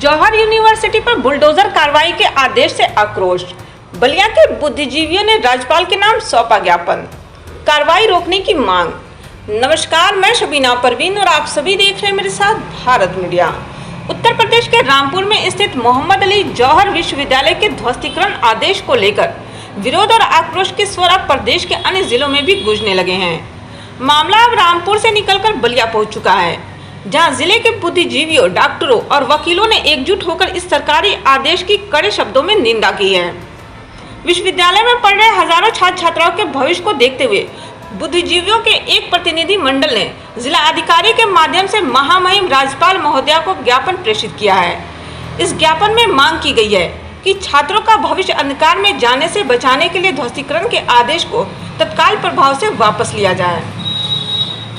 जौहर university पर bulldozer कार्रवाई के आदेश से आक्रोश। बलिया के बुद्धिजीवियों ने राज्यपाल के नाम सौंपा ज्ञापन, कार्रवाई रोकने की मांग। नमस्कार, मैं शबीना परवीन और आप सभी देख रहे हैं मेरे साथ भारत मीडिया। उत्तर प्रदेश के रामपुर में स्थित मोहम्मद अली जौहर विश्वविद्यालय के ध्वस्तीकरण आदेश को लेकर विरोध और आक्रोश के स्वर अब प्रदेश के अन्य जिलों में भी गूंजने लगे हैं। मामला अब रामपुर से निकलकर बलिया पहुंच चुका है, जहां जिले के बुद्धिजीवियों, डॉक्टरों और वकीलों ने एकजुट होकर इस सरकारी आदेश की कड़े शब्दों में निंदा की है। विश्वविद्यालय में पढ़ रहे हजारों छात्र छात्राओं के भविष्य को देखते हुए बुद्धिजीवियों के एक प्रतिनिधि मंडल ने जिला अधिकारी के माध्यम से महामहिम राज्यपाल महोदया को ज्ञापन प्रेषित किया है। इस ज्ञापन में मांग की गई है कि छात्रों का भविष्य अंधकार में जाने से बचाने के लिए ध्वस्तीकरण के आदेश को तत्काल प्रभाव से वापस लिया जाए।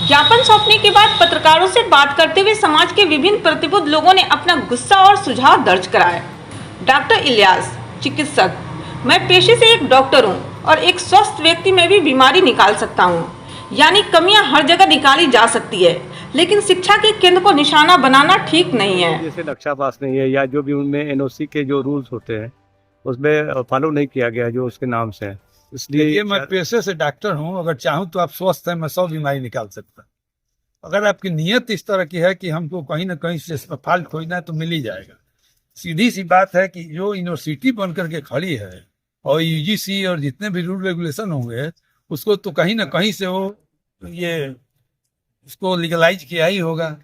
ज्ञापन सौंपने के बाद पत्रकारों से बात करते हुए समाज के विभिन्न प्रतिबद्ध लोगों ने अपना गुस्सा और सुझाव दर्ज कराए। डॉक्टर इलियास, चिकित्सक, मैं पेशे से एक डॉक्टर हूं और एक स्वस्थ व्यक्ति में भी बीमारी निकाल सकता हूं, यानी कमियां हर जगह निकाली जा सकती है, लेकिन शिक्षा के केंद्र को निशाना बनाना ठीक नहीं है। जैसे नक्शा पास नहीं है या जो भी उनमें एनओसी के जो रूल्स होते हैं उसमें फॉलो नहीं किया गया जो उसके नाम से है, इसलिए ये मैं पेशे से डॉक्टर हूँ। अगर चाहूँ तो आप स्वस्थ हैं, मैं 100 बीमारी निकाल सकता। अगर आपकी नीयत इस तरह की है कि हमको कहीं ना कहीं से इसमें फाल्ट खोजना है तो मिल ही जाएगा। सीधी सी बात है कि जो यूनिवर्सिटी बन करके खड़ी है और यूजीसी और जितने भी रूल रेगुलेशन होंगे उसको तो कहीं ना कहीं से वो ये उसको लीगलाइज किया ही होगा।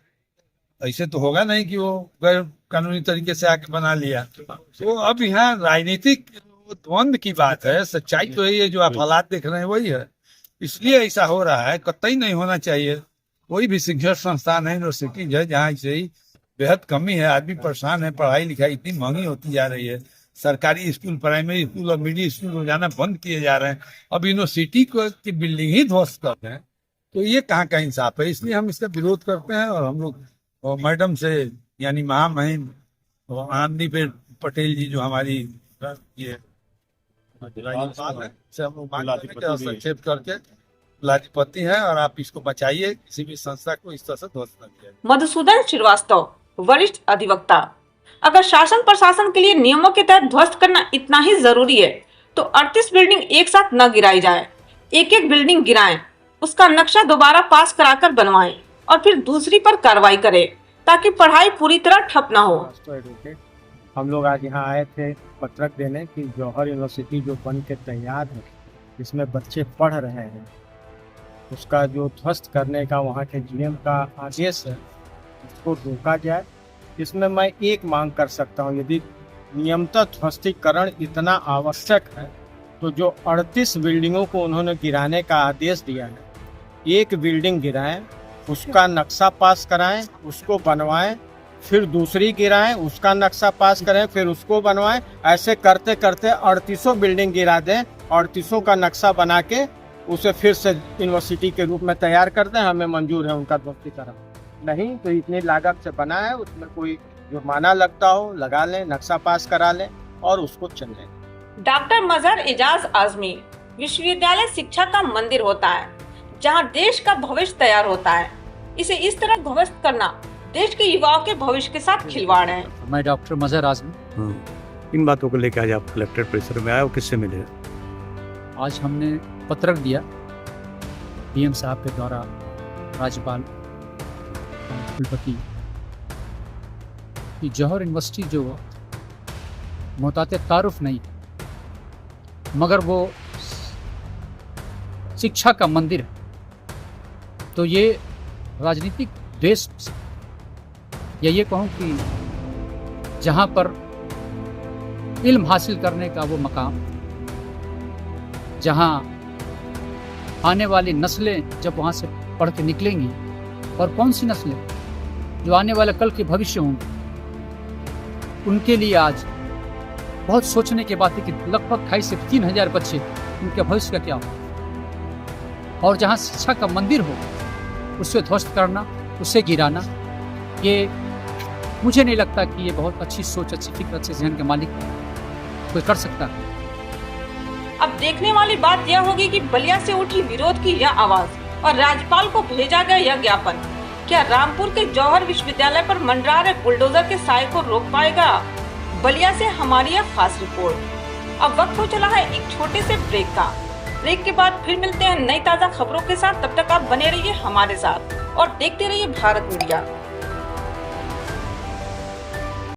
ऐसे तो होगा नहीं कि वो गैर कानूनी तरीके से आके बना लिया। तो अब यहाँ राजनीतिक द्वंद की बात है, सच्चाई तो यही है, जो आप हालात देख रहे हैं वही है, इसलिए ऐसा हो रहा है। कतई नहीं होना चाहिए। कोई भी शिक्षण संस्थान है, यूनिवर्सिटी है, जहाँ से ही बेहद कमी है, आदमी परेशान है, पढ़ाई लिखाई इतनी महंगी होती जा रही है, सरकारी स्कूल, प्राइमरी स्कूल और मिडिल स्कूल रोजाना बंद किए जा रहे हैं। अब यूनिवर्सिटी की बिल्डिंग ही ध्वस्त करते हैं, तो ये कहाँ का इंसाफ है। इसलिए हम इसका विरोध करते हैं और हम लोग मैडम से, यानी महामहिम आनंदीबेन पटेल जी जो हमारी ये संक्षेप करके कुलाधिपति है, और आप इसको बचाइए, किसी भी संस्था को इस तरह से ध्वस्त न किया। मधुसूदन श्रीवास्तव, वरिष्ठ अधिवक्ता, अगर शासन प्रशासन के लिए नियमों के तहत ध्वस्त करना इतना ही जरूरी है तो 38 बिल्डिंग एक साथ न गिराई जाए, एक एक बिल्डिंग गिराएं, उसका नक्शा दोबारा पास कराकर बनवाएं और फिर दूसरी पर कार्रवाई करें, ताकि पढ़ाई पूरी तरह ठप न हो। हम लोग आज यहाँ आए थे पत्रक देने की जौहर यूनिवर्सिटी जो बन के तैयार है, जिसमें बच्चे पढ़ रहे हैं, उसका जो ध्वस्त करने का वहाँ के जीएम का आदेश है, उसको रोका जाए। इसमें मैं एक मांग कर सकता हूँ, यदि नियमतः ध्वस्तीकरण इतना आवश्यक है तो जो 38 बिल्डिंगों को उन्होंने गिराने का आदेश दिया है, एक बिल्डिंग गिराएं, उसका नक्शा पास कराएं, उसको बनवाएं, फिर दूसरी गिराएं, उसका नक्शा पास करें, फिर उसको बनवाएं। ऐसे करते करते 38 बिल्डिंग गिरा दें, 38 का नक्शा बना के उसे फिर से यूनिवर्सिटी के रूप में तैयार कर दें। हमें मंजूर है उनका ध्वस्तीकरण। नहीं तो इतनी लागत से बना है, उसमें कोई जुर्माना लगता हो लगा लें, नक्शा पास करा लें और उसको चल लें। डॉक्टर मजहर एजाज आजमी, विश्वविद्यालय शिक्षा का मंदिर होता है, जहां देश का भविष्य तैयार होता है। इसे इस तरह ध्वस्त करना देश के युवाओं के भविष्य के साथ खिलवाड़ है। मैं डॉक्टर मजहर आजमी। इन बातों को लेकर आज आप कलेक्टर परिसर में आए हो, किससे मिले? आज हमने पत्रक दिया पीएम साहब के द्वारा राज्यपाल कुलपति कि जौहर यूनिवर्सिटी जो मोहताते तारुफ नहीं मगर वो शिक्षा का मंदिर है, तो ये राजनीतिक देश या ये कहूँ कि जहाँ पर इल्म हासिल करने का वो मकाम, जहाँ आने वाली नस्लें जब वहाँ से पढ़ के निकलेंगी, और कौन सी नस्लें जो आने वाले कल के भविष्य होंगे, उनके लिए आज बहुत सोचने की बात है कि लगभग 2,500 से 3,000 बच्चे, उनके भविष्य का क्या हो। और जहाँ शिक्षा का मंदिर हो उसे ध्वस्त करना, उसे गिराना, ये मुझे नहीं लगता कि ये बहुत अच्छी सोच, अच्छी फिक्र, अच्छे जहन के मालिक कोई कर सकता है। अब देखने वाली बात यह होगी कि बलिया से उठी विरोध की यह आवाज और राज्यपाल को भेजा गया यह ज्ञापन क्या रामपुर के जौहर विश्वविद्यालय पर मंडरा रहे बुलडोजर के साय को रोक पाएगा? बलिया से हमारी यह खास रिपोर्ट। अब वक्त हो चला है एक छोटे से ब्रेक का। ब्रेक के बाद फिर मिलते हैं नई ताजा खबरों के साथ। तब तक आप बने रहिए हमारे साथ और देखते रहिए भारत मीडिया।